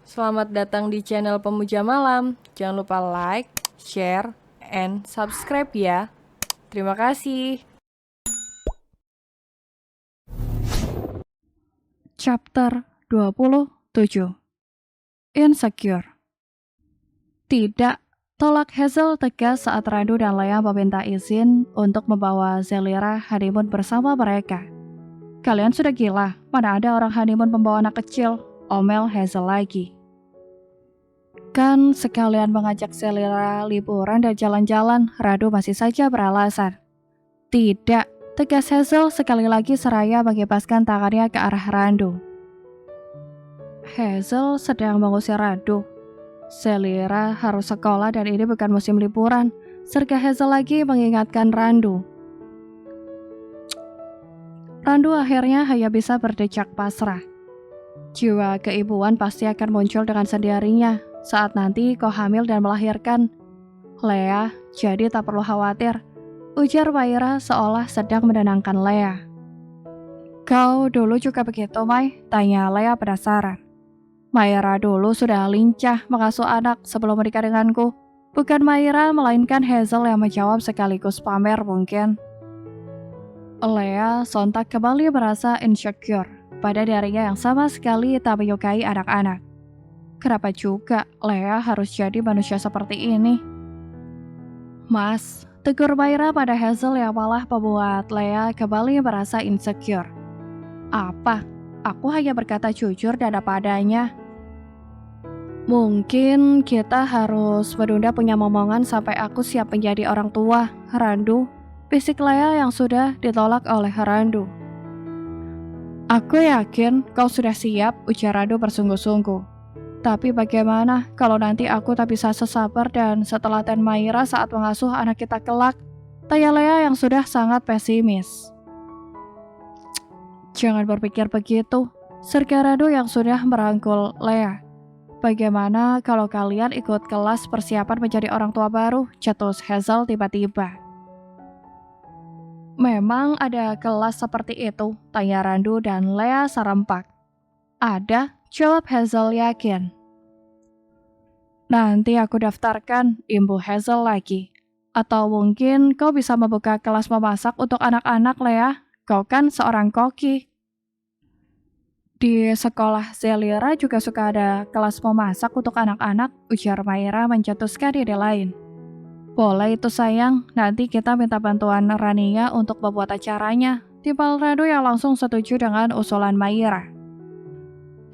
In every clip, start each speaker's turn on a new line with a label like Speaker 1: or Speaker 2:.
Speaker 1: Selamat datang di channel Pemuja Malam. Jangan lupa like, share, and subscribe ya. Terima kasih.
Speaker 2: Chapter 27. Insecure. Tidak, tolak Hazel tegas saat Radu dan Lea meminta izin untuk membawa Zelira honeymoon bersama mereka. Kalian sudah gila, mana ada orang honeymoon membawa anak kecil, omel Hazel lagi. Kan sekalian mengajak Zelira liburan dan jalan-jalan, Radu masih saja beralasan. Tidak, tegas Hazel sekali lagi seraya mengebaskan tangannya ke arah Radu. Hazel sedang mengusir Radu. Zelira harus sekolah dan ini bukan musim liburan, serga Hazel lagi mengingatkan Randu. Randu akhirnya hanya bisa berdecak pasrah. Jiwa keibuan pasti akan muncul dengan sendirinya saat nanti kau hamil dan melahirkan. Lea, jadi tak perlu khawatir, ujar Maira seolah sedang menenangkan Lea. Kau dulu juga begitu, Mai? Tanya Lea penasaran. Maira dulu sudah lincah mengasuh anak sebelum menikah denganku. Bukan Maira, melainkan Hazel yang menjawab sekaligus pamer mungkin. Lea sontak kembali merasa insecure pada dirinya yang sama sekali tak menyukai anak-anak. Kenapa juga Lea harus jadi manusia seperti ini? Mas, tegur Maira pada Hazel yang malah membuat Lea kembali merasa insecure. Apa? Aku hanya berkata jujur dan apa adanya. Mungkin kita harus menunda punya momongan sampai aku siap menjadi orang tua, Randu. Bisik Lea yang sudah ditolak oleh Randu. Aku yakin kau sudah siap, ujar Randu bersungguh-sungguh. Tapi bagaimana kalau nanti aku tak bisa sesabar dan setelaten Maira saat mengasuh anak kita kelak? Tanya Lea yang sudah sangat pesimis. Jangan berpikir begitu, serga Randu yang sudah merangkul Lea. Bagaimana kalau kalian ikut kelas persiapan menjadi orang tua baru? Cetus Hazel tiba-tiba. Memang ada kelas seperti itu? Tanya Randu dan Lea serempak. Ada, jawab Hazel yakin. Nanti aku daftarkan, imbuh Hazel lagi. Atau mungkin kau bisa membuka kelas memasak untuk anak-anak, Lea. Kau kan seorang koki. Di sekolah Zelira juga suka ada kelas memasak untuk anak-anak, ujar Maira mencetuskan ide lain. Boleh itu sayang, nanti kita minta bantuan Rania untuk membuat acaranya. Timpal Radu yang langsung setuju dengan usulan Maira.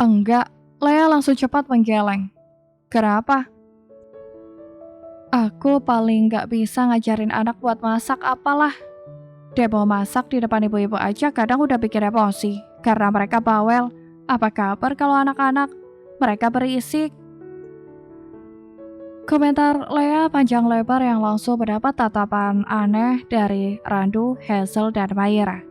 Speaker 2: Enggak, Lea langsung cepat menggeleng. Kenapa? Aku paling gak bisa ngajarin anak buat masak apalah. Demo masak di depan ibu-ibu aja kadang udah bikin emosi, karena mereka bawel. Apa kabar kalau anak-anak? Mereka berisik. Komentar Lea panjang lebar yang langsung mendapat tatapan aneh dari Randu, Hazel, dan Maira.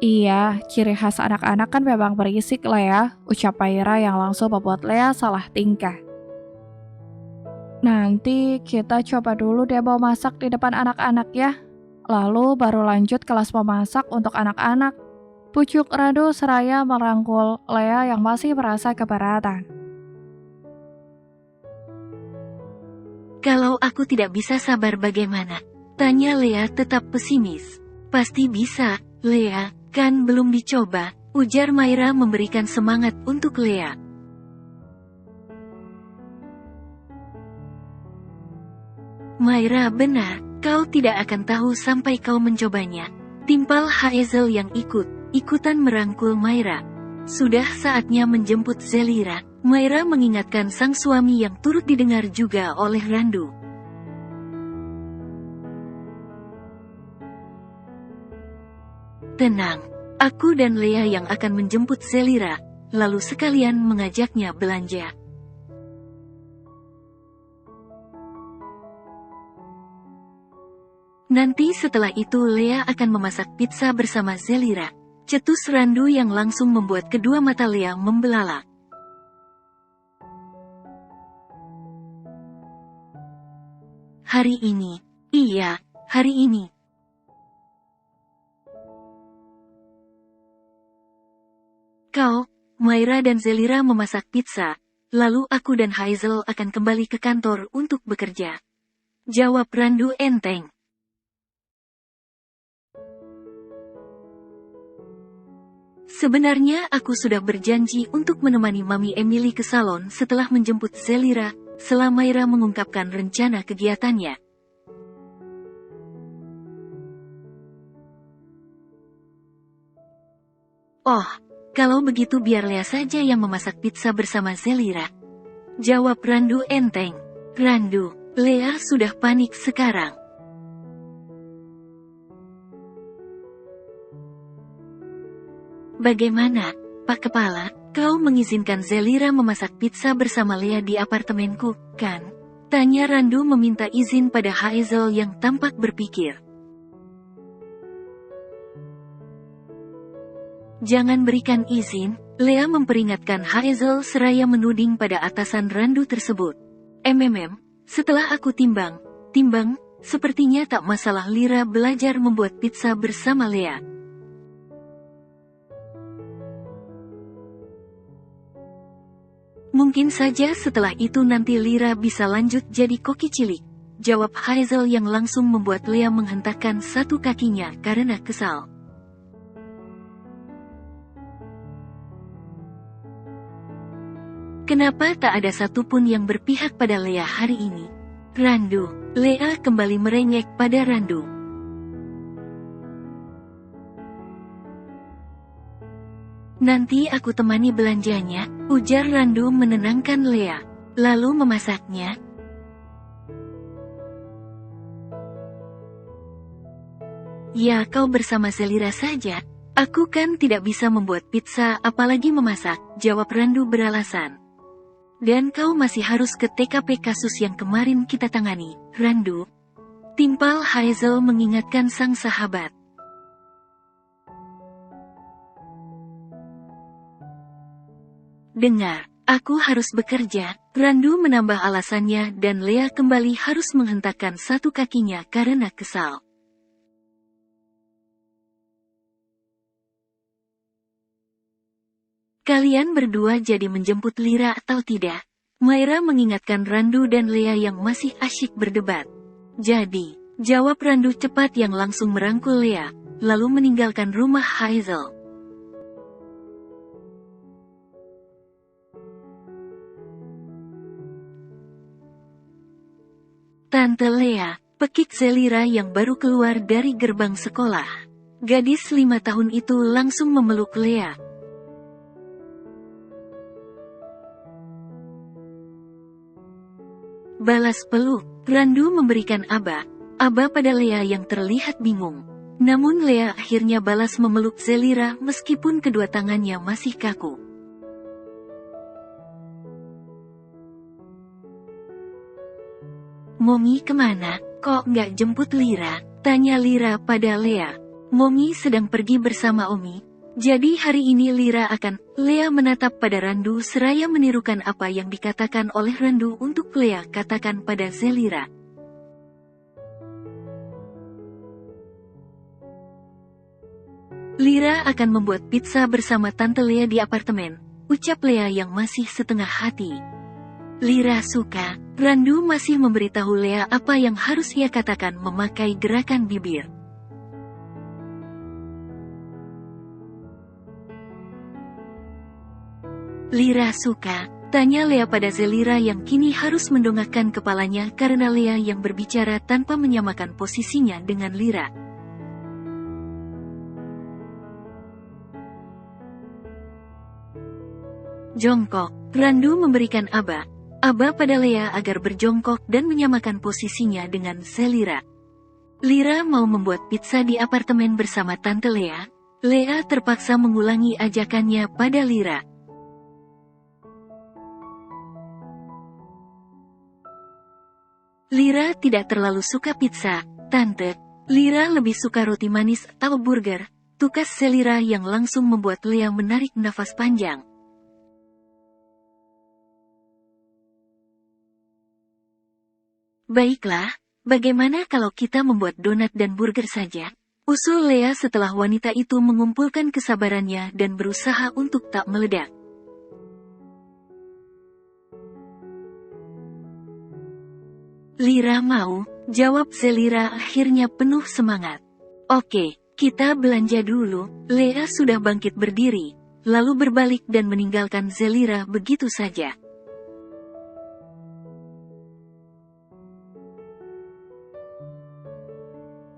Speaker 2: Iya, ciri khas anak-anak kan memang berisik, Lea, ucap Maira yang langsung membuat Lea salah tingkah. Nanti kita coba dulu demo masak di depan anak-anak ya. Lalu baru lanjut kelas memasak untuk anak-anak. Pucuk Radu seraya merangkul Lea yang masih merasa keberatan.
Speaker 3: Kalau aku tidak bisa sabar bagaimana? Tanya Lea tetap pesimis. Pasti bisa, Lea, kan belum dicoba, ujar Maira memberikan semangat untuk Lea. Maira benar, kau tidak akan tahu sampai kau mencobanya. Timpal Hazel yang ikutan merangkul Maira. Sudah saatnya menjemput Zelira, Maira mengingatkan sang suami yang turut didengar juga oleh Randu. Tenang, aku dan Lea yang akan menjemput Zelira, lalu sekalian mengajaknya belanja. Nanti setelah itu Lea akan memasak pizza bersama Zelira. Cetus Randu yang langsung membuat kedua mata Lea membelalak. Hari ini. Iya, hari ini. Kau, Maira dan Zelira memasak pizza, lalu aku dan Hazel akan kembali ke kantor untuk bekerja. Jawab Randu enteng. Sebenarnya aku sudah berjanji untuk menemani Mami Emily ke salon setelah menjemput Zelira, setelah Myra mengungkapkan rencana kegiatannya. Oh, kalau begitu biar Lea saja yang memasak pizza bersama Zelira. Jawab Randu enteng. Randu, Lea sudah panik sekarang. Bagaimana, Pak Kepala, kau mengizinkan Zelira memasak pizza bersama Lea di apartemenku, kan? Tanya Randu meminta izin pada Hazel yang tampak berpikir. Jangan berikan izin, Lea memperingatkan Hazel seraya menuding pada atasan Randu tersebut. Setelah aku timbang, sepertinya tak masalah Lira belajar membuat pizza bersama Lea. Mungkin saja setelah itu nanti Lira bisa lanjut jadi koki cilik. Jawab Hazel yang langsung membuat Lea menghentakkan satu kakinya karena kesal. Kenapa tak ada satupun yang berpihak pada Lea hari ini? Randu, Lea kembali merengek pada Randu. Nanti aku temani belanjanya, ujar Randu menenangkan Lea. Lalu memasaknya. Ya kau bersama Zelira saja. Aku kan tidak bisa membuat pizza apalagi memasak, jawab Randu beralasan. Dan kau masih harus ke TKP kasus yang kemarin kita tangani, Randu. Timpal Hazel mengingatkan sang sahabat. Dengar, aku harus bekerja, Randu menambah alasannya dan Lea kembali harus menghentakkan satu kakinya karena kesal. Kalian berdua jadi menjemput Lira atau tidak? Myra mengingatkan Randu dan Lea yang masih asyik berdebat. Jadi, jawab Randu cepat yang langsung merangkul Lea, lalu meninggalkan rumah Hazel. Tante Lea, pekik Zelira yang baru keluar dari gerbang sekolah. Gadis 5 tahun itu langsung memeluk Lea. Balas peluk, Randu memberikan aba pada Lea yang terlihat bingung. Namun Lea akhirnya balas memeluk Zelira meskipun kedua tangannya masih kaku. Momi kemana? Kok nggak jemput Lira? Tanya Lira pada Lea. Momi sedang pergi bersama Omi. Jadi hari ini Lira akan... Lea menatap pada Randu seraya menirukan apa yang dikatakan oleh Randu untuk Lea katakan pada Zelira. Lira akan membuat pizza bersama Tante Lea di apartemen, ucap Lea yang masih setengah hati. Lira suka. Randu masih memberitahu Lea apa yang harus ia katakan memakai gerakan bibir. Lira suka, tanya Lea pada Zelira yang kini harus mendongakkan kepalanya karena Lea yang berbicara tanpa menyamakan posisinya dengan Lira. Jongkok, Randu memberikan aba pada Lea agar berjongkok dan menyamakan posisinya dengan Zelira. Lira mau membuat pizza di apartemen bersama Tante Lea. Lea terpaksa mengulangi ajakannya pada Lira. Lira tidak terlalu suka pizza, Tante. Lira lebih suka roti manis atau burger, tukas Zelira yang langsung membuat Lea menarik nafas panjang. Baiklah, bagaimana kalau kita membuat donat dan burger saja? Usul Lea setelah wanita itu mengumpulkan kesabarannya dan berusaha untuk tak meledak. Lira mau, jawab Zelira akhirnya penuh semangat. Oke, kita belanja dulu. Lea sudah bangkit berdiri, lalu berbalik dan meninggalkan Zelira begitu saja.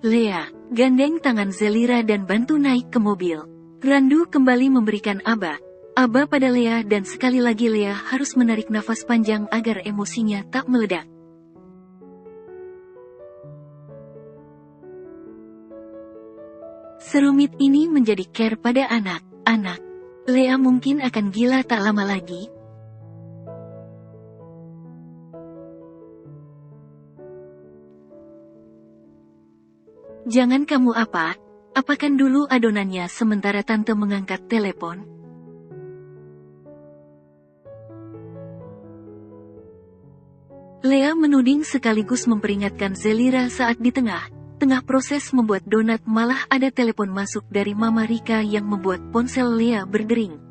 Speaker 3: Lea, gandeng tangan Zelira dan bantu naik ke mobil. Randu kembali memberikan aba pada Lea dan sekali lagi Lea harus menarik nafas panjang agar emosinya tak meledak. Serumit ini menjadi care pada anak-anak. Lea mungkin akan gila tak lama lagi. Jangan kamu apakan dulu adonannya sementara tante mengangkat telepon. Lea menuding sekaligus memperingatkan Zelira saat di tengah proses membuat donat malah ada telepon masuk dari Mama Rika yang membuat ponsel Lea berdering.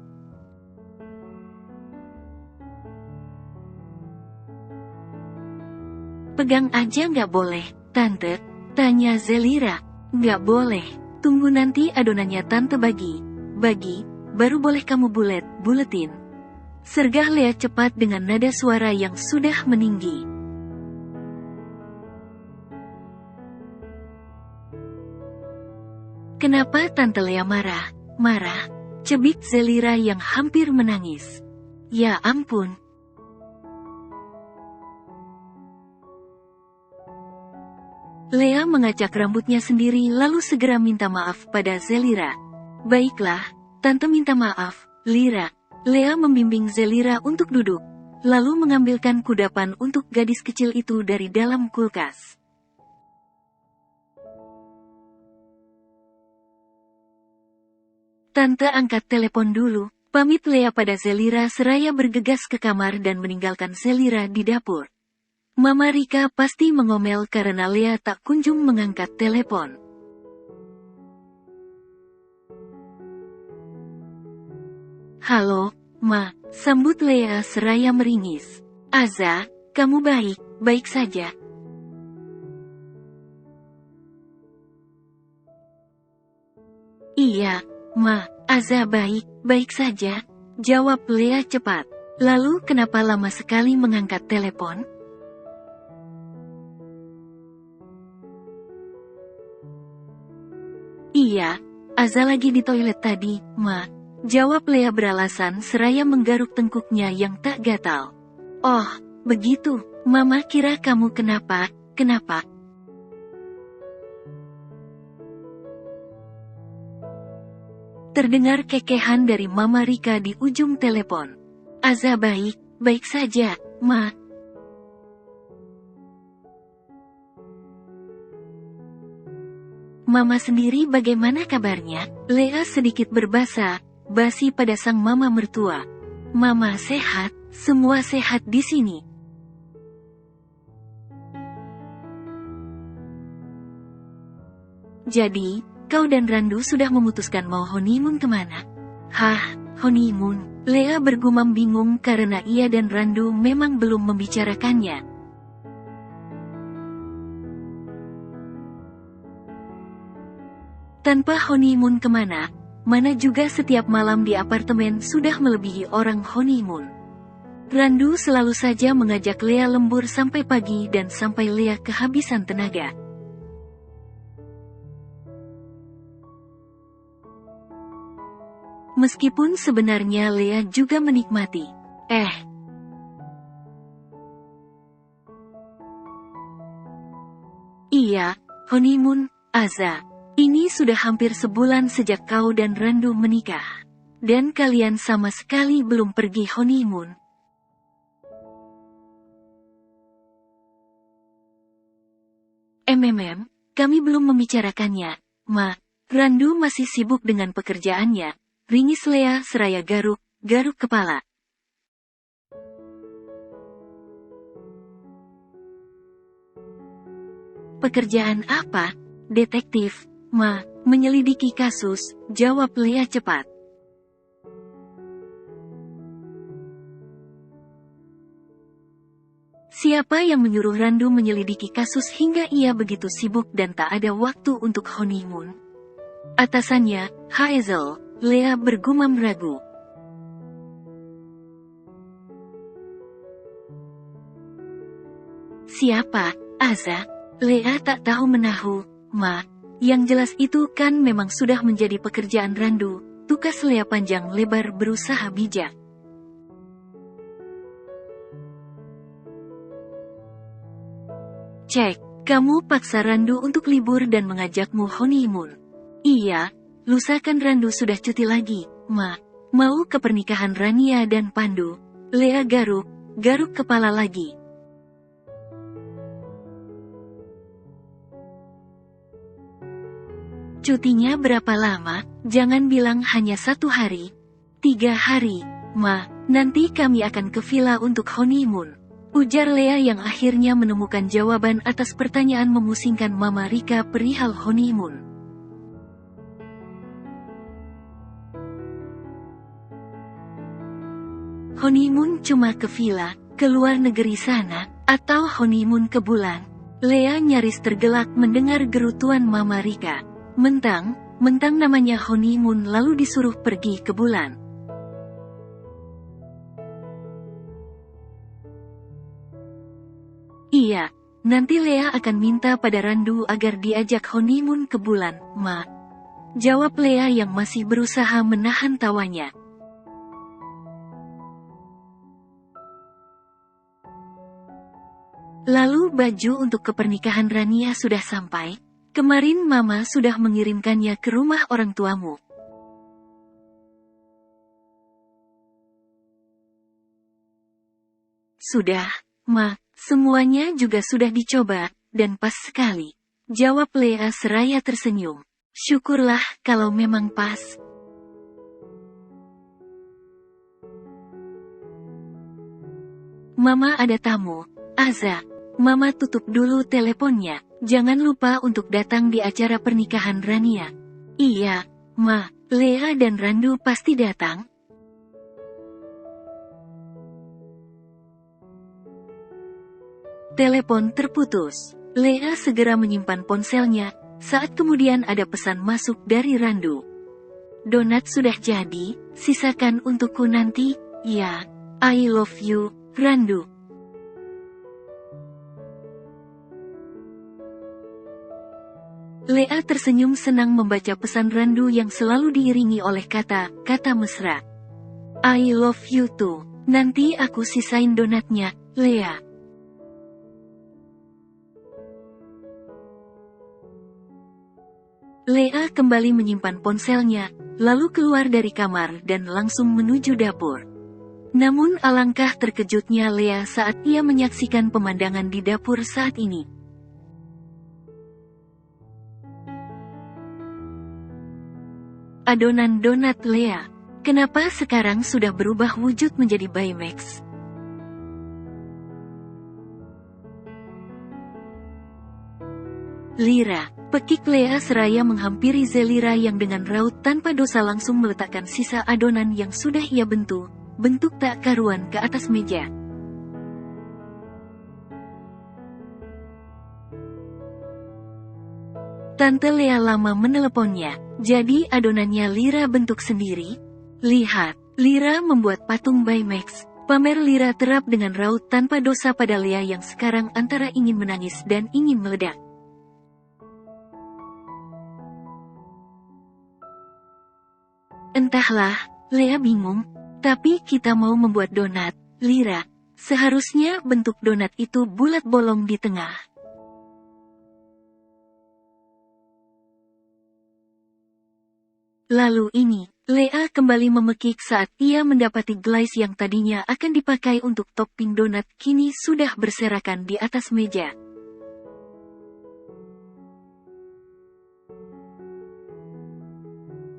Speaker 3: Pegang aja nggak boleh, Tante? Tanya Zelira. Nggak boleh, tunggu nanti adonannya Tante bagi, baru boleh kamu buletin. Sergah Lea cepat dengan nada suara yang sudah meninggi. Kenapa Tante Lea marah? Cebik Zelira yang hampir menangis. Ya ampun. Lea mengacak rambutnya sendiri lalu segera minta maaf pada Zelira. Baiklah, Tante minta maaf, Lira. Lea membimbing Zelira untuk duduk, lalu mengambilkan kudapan untuk gadis kecil itu dari dalam kulkas. Tante angkat telepon dulu, pamit Lea pada Zelira seraya bergegas ke kamar dan meninggalkan Zelira di dapur. Mama Rika pasti mengomel karena Lea tak kunjung mengangkat telepon. Halo, Ma, sambut Lea seraya meringis. Aza, kamu baik saja. Iya, Ma, Aza baik saja. Jawab Lea cepat. Lalu kenapa lama sekali mengangkat telepon? Iya, Aza lagi di toilet tadi, Ma. Jawab Lea beralasan seraya menggaruk tengkuknya yang tak gatal. Oh, begitu, Mama kira kamu kenapa? Terdengar kekehan dari Mama Rika di ujung telepon. Aza baik saja, Ma. Mama sendiri bagaimana kabarnya? Lea sedikit berbasa-basi pada sang mama mertua. Mama sehat, semua sehat di sini. Jadi, kau dan Randu sudah memutuskan mau honeymoon kemana? Hah, honeymoon? Lea bergumam bingung karena ia dan Randu memang belum membicarakannya. Tanpa honeymoon kemana? Mana juga setiap malam di apartemen sudah melebihi orang honeymoon. Randu selalu saja mengajak Lea lembur sampai pagi dan sampai Lea kehabisan tenaga. Meskipun sebenarnya Lea juga menikmati. Iya, honeymoon, Aza. Ini sudah hampir sebulan sejak kau dan Randu menikah. Dan kalian sama sekali belum pergi honeymoon. Kami belum membicarakannya, Ma. Randu masih sibuk dengan pekerjaannya. Ringis Lea seraya garuk kepala. Pekerjaan apa? Detektif, Ma, menyelidiki kasus, jawab Lea cepat. Siapa yang menyuruh Randu menyelidiki kasus hingga ia begitu sibuk dan tak ada waktu untuk honeymoon? Atasannya, Hazel, Lea bergumam ragu. Siapa? Aza? Lea tak tahu menahu, Ma. Yang jelas itu kan memang sudah menjadi pekerjaan Randu. Tukas Lea panjang lebar berusaha bijak. Cek, kamu paksa Randu untuk libur dan mengajakmu honeymoon. Iya, lusa kan Randu sudah cuti lagi, Ma. Mau ke pernikahan Rania dan Pandu. Lea garuk kepala lagi. Cutinya berapa lama? Jangan bilang hanya 1 hari. 3 hari, Ma. Nanti kami akan ke villa untuk honeymoon. Ujar Lea yang akhirnya menemukan jawaban atas pertanyaan memusingkan Mama Rika perihal honeymoon. Honeymoon cuma ke villa, ke luar negeri sana, atau honeymoon ke bulan? Lea nyaris tergelak mendengar gerutuan Mama Rika. Mentang namanya honeymoon lalu disuruh pergi ke bulan. Iya, nanti Lea akan minta pada Randu agar diajak honeymoon ke bulan, Ma. Jawab Lea yang masih berusaha menahan tawanya. Lalu baju untuk kepernikahan Rania sudah sampai? Kemarin Mama sudah mengirimkannya ke rumah orang tuamu. Sudah, Ma, semuanya juga sudah dicoba, dan pas sekali. Jawab Lea seraya tersenyum. Syukurlah kalau memang pas. Mama ada tamu, Aza. Mama tutup dulu teleponnya. Jangan lupa untuk datang di acara pernikahan Rania. Iya, Ma. Lea dan Randu pasti datang. Telepon terputus. Lea segera menyimpan ponselnya, saat kemudian ada pesan masuk dari Randu. Donat sudah jadi, sisakan untukku nanti, ya. I love you, Randu. Lea tersenyum senang membaca pesan Randu yang selalu diiringi oleh kata-kata mesra. I love you too. Nanti aku sisain donatnya, Lea. Lea kembali menyimpan ponselnya, lalu keluar dari kamar dan langsung menuju dapur. Namun alangkah terkejutnya Lea saat ia menyaksikan pemandangan di dapur saat ini. Adonan donat Lea. Kenapa sekarang sudah berubah wujud menjadi Baymax? Lira. Pekik Lea seraya menghampiri Zelira yang dengan raut tanpa dosa langsung meletakkan sisa adonan yang sudah ia bentuk tak karuan ke atas meja. Tante Lea lama meneleponnya, jadi adonannya Lira bentuk sendiri? Lihat, Lira membuat patung Baymax. Pamer Lira terap dengan raut tanpa dosa pada Lea yang sekarang antara ingin menangis dan ingin meledak. Entahlah, Lea bingung. Tapi kita mau membuat donat, Lira. Seharusnya bentuk donat itu bulat bolong di tengah. Lalu ini, Lea kembali memekik saat ia mendapati glaze yang tadinya akan dipakai untuk topping donat kini sudah berserakan di atas meja.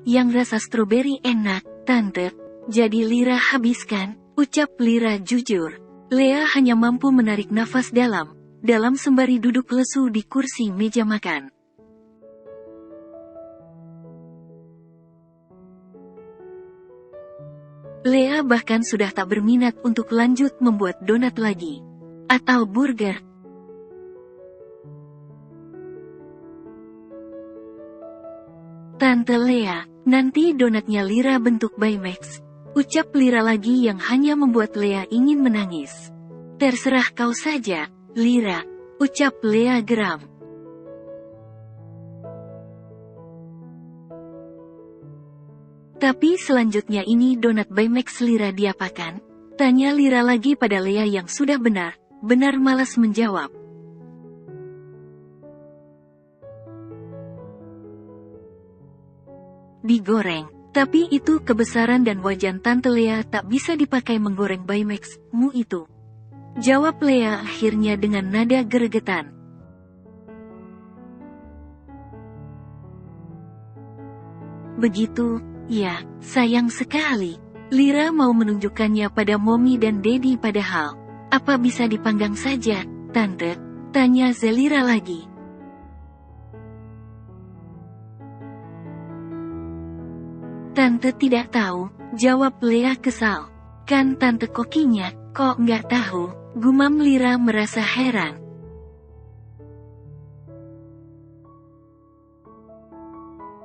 Speaker 3: Yang rasa stroberi enak, Tante. Jadi Lira habiskan, ucap Lira jujur. Lea hanya mampu menarik nafas dalam sembari duduk lesu di kursi meja makan. Lea bahkan sudah tak berminat untuk lanjut membuat donat lagi. Atau burger? Tante Lea, nanti donatnya Lira bentuk Baymax. Ucap Lira lagi yang hanya membuat Lea ingin menangis. Terserah kau saja, Lira, ucap Lea geram. Tapi selanjutnya ini donat Baymax Lira diapakan? Tanya Lira lagi pada Lea yang sudah benar malas menjawab. Digoreng. Tapi itu kebesaran dan wajan Tante Lea tak bisa dipakai menggoreng Baymax-mu itu. Jawab Lea akhirnya dengan nada gregetan. Begitu, ya, sayang sekali. Lira mau menunjukkannya pada Mommy dan Daddy padahal. Apa bisa dipanggang saja, Tante? Tanya Zelira lagi. Tante tidak tahu, jawab Lea kesal. Kan Tante kokinya, kok nggak tahu? Gumam Lira merasa heran.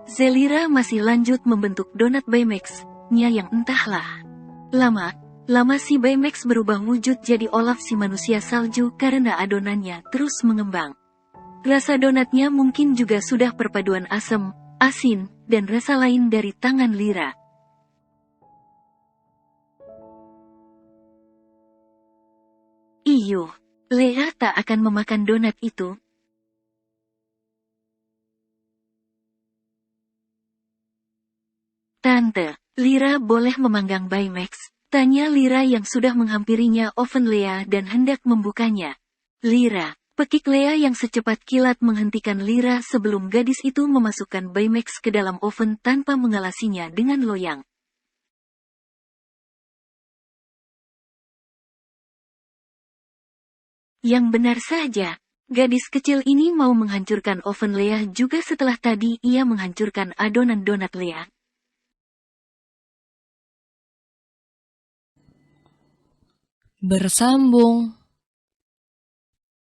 Speaker 3: Zelira masih lanjut membentuk donat Baymax-nya yang entahlah. Lama si Baymax berubah wujud jadi Olaf si manusia salju karena adonannya terus mengembang. Rasa donatnya mungkin juga sudah perpaduan asam, asin, dan rasa lain dari tangan Lira. Iyuh, Lea tak akan memakan donat itu. Tante, Lira boleh memanggang Baymax? Tanya Lira yang sudah menghampirinya oven Lea dan hendak membukanya. Lira, pekik Lea yang secepat kilat menghentikan Lira sebelum gadis itu memasukkan Baymax ke dalam oven tanpa mengalasinya dengan loyang. Yang benar saja, gadis kecil ini mau menghancurkan oven Lea juga setelah tadi ia menghancurkan adonan donat Lea.
Speaker 1: Bersambung.